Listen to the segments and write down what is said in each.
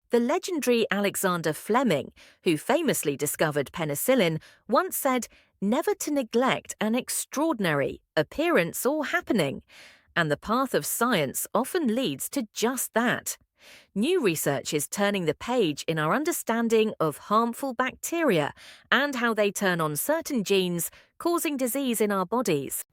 The legendary Alexander Fleming, who famously discovered penicillin, once said, "Never to neglect an extraordinary appearance or happening." And the path of science often leads to just that. New research is turning the page in our understanding of harmful bacteria and how they turn on certain genes, causing disease in our bodies.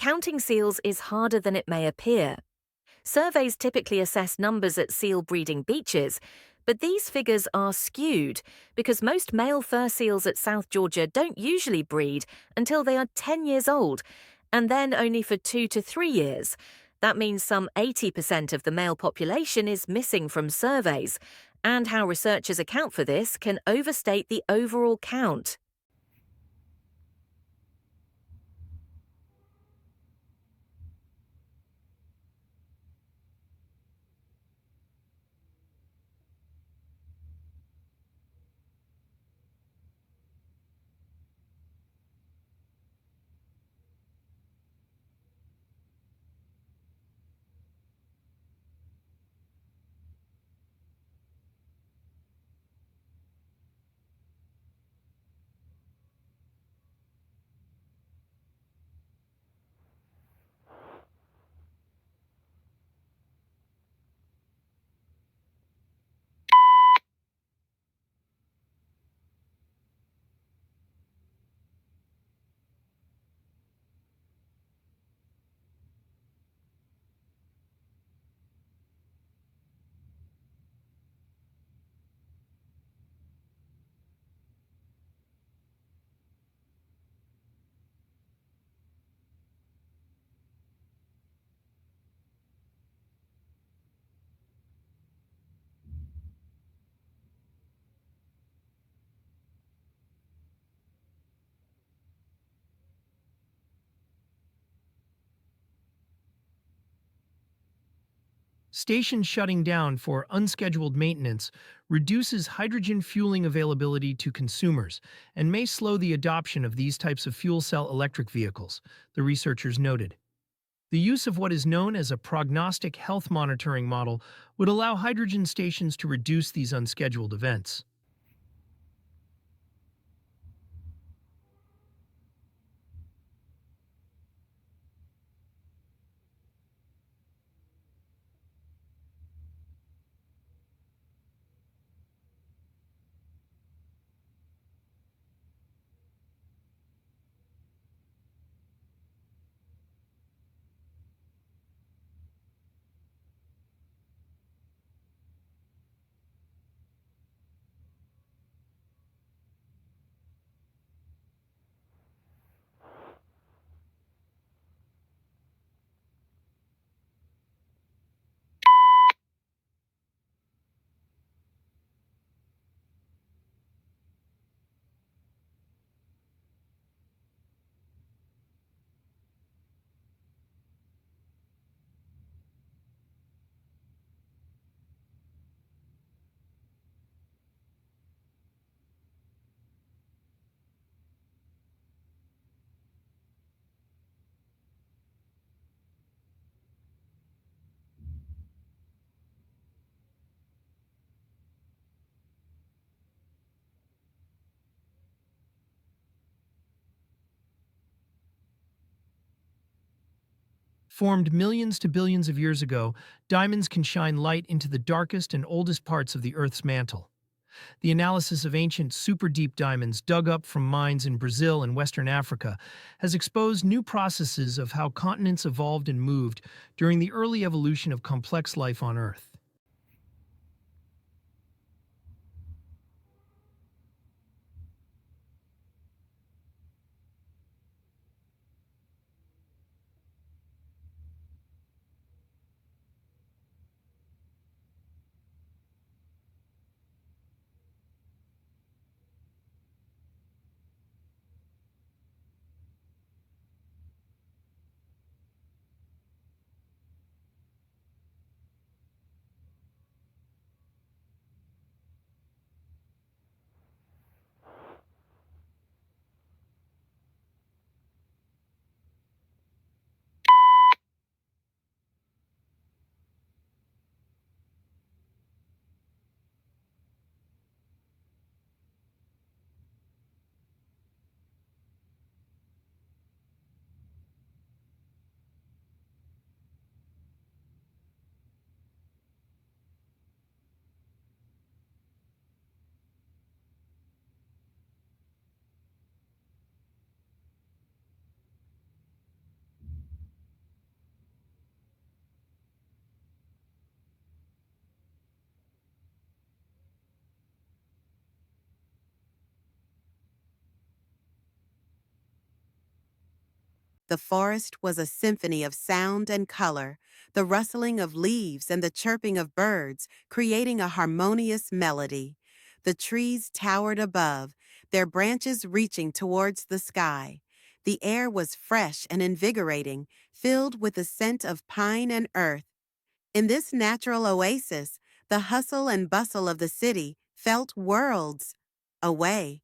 Counting seals is harder than it may appear. Surveys typically assess numbers at seal breeding beaches, but these figures are skewed because most male fur seals at South Georgia don't usually breed until they are 10 years old, and then only for 2 to 3 years. That means some 80% of the male population is missing from surveys, and how researchers account for this can overstate the overall count. Station shutting down for unscheduled maintenance reduces hydrogen fueling availability to consumers and may slow the adoption of these types of fuel cell electric vehicles, the researchers noted. The use of what is known as a prognostic health monitoring model would allow hydrogen stations to reduce these unscheduled events. Formed millions to billions of years ago, diamonds can shine light into the darkest and oldest parts of the Earth's mantle. The analysis of ancient super-deep diamonds dug up from mines in Brazil and Western Africa has exposed new processes of how continents evolved and moved during the early evolution of complex life on Earth. The forest was a symphony of sound and color, the rustling of leaves and the chirping of birds, creating a harmonious melody. The trees towered above, their branches reaching towards the sky. The air was fresh and invigorating, filled with the scent of pine and earth. In this natural oasis, the hustle and bustle of the city felt worlds away.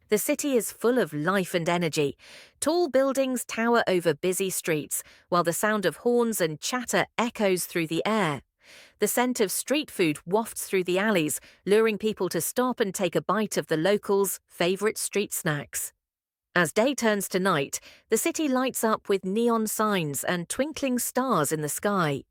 The city is full of life and energy. Tall buildings tower over busy streets, while the sound of horns and chatter echoes through the air. The scent of street food wafts through the alleys, luring people to stop and take a bite of the locals' favourite street snacks. As day turns to night, the city lights up with neon signs and twinkling stars in the sky.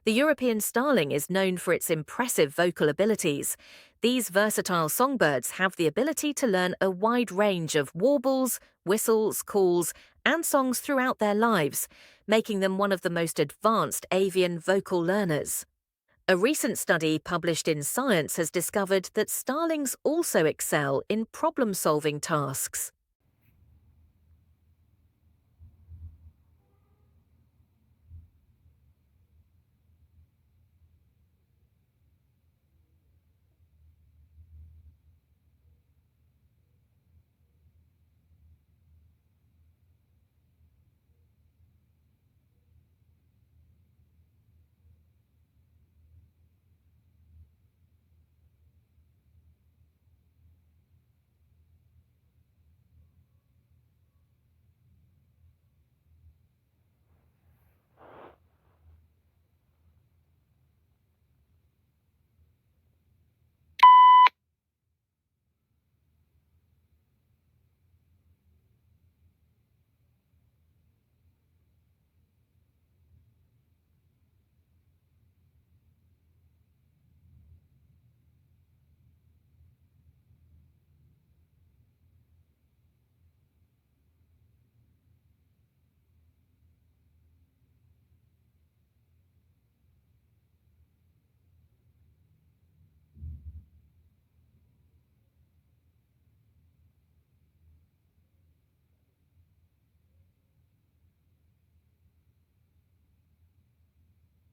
The European starling is known for its impressive vocal abilities. These versatile songbirds have the ability to learn a wide range of warbles, whistles, calls, and songs throughout their lives, making them one of the most advanced avian vocal learners. A recent study published in Science has discovered that starlings also excel in problem-solving tasks.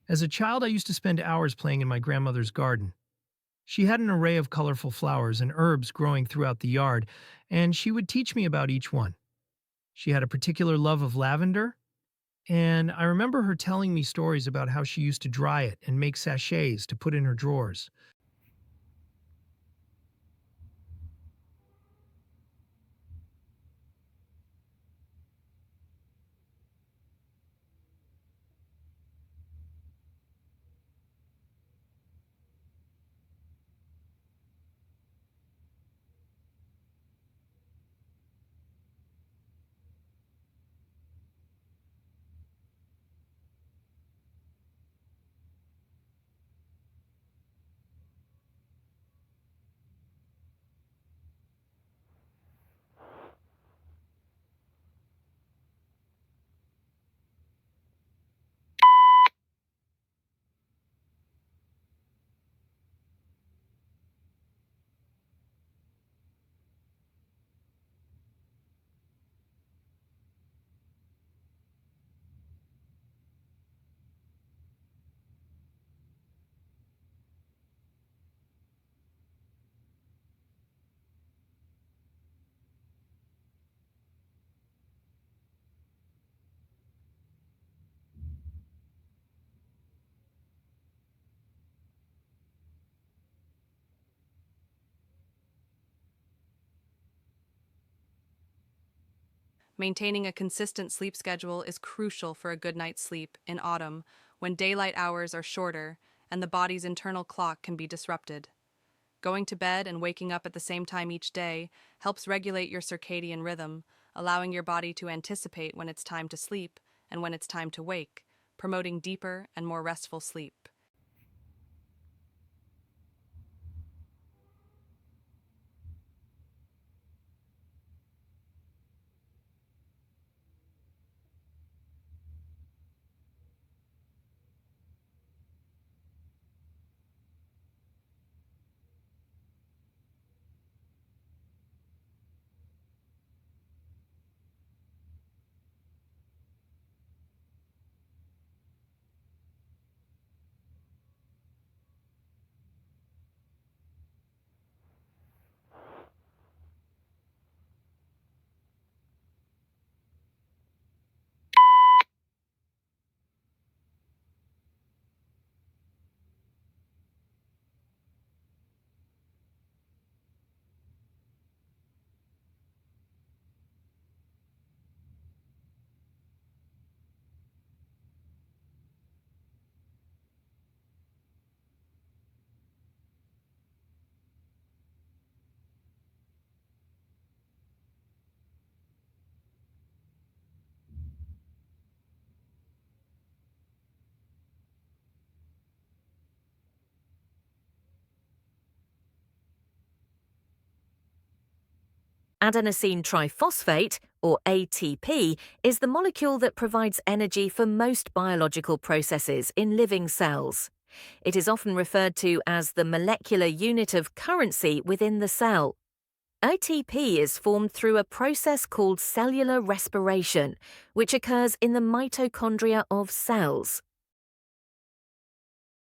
As a child, I used to spend hours playing in my grandmother's garden. She had an array of colorful flowers and herbs growing throughout the yard, and she would teach me about each one. She had a particular love of lavender, and I remember her telling me stories about how she used to dry it and make sachets to put in her drawers. Maintaining a consistent sleep schedule is crucial for a good night's sleep in autumn when daylight hours are shorter and the body's internal clock can be disrupted. Going to bed and waking up at the same time each day helps regulate your circadian rhythm, allowing your body to anticipate when it's time to sleep and when it's time to wake, promoting deeper and more restful sleep. Adenosine triphosphate, or ATP, is the molecule that provides energy for most biological processes in living cells. It is often referred to as the molecular unit of currency within the cell. ATP is formed through a process called cellular respiration, which occurs in the mitochondria of cells.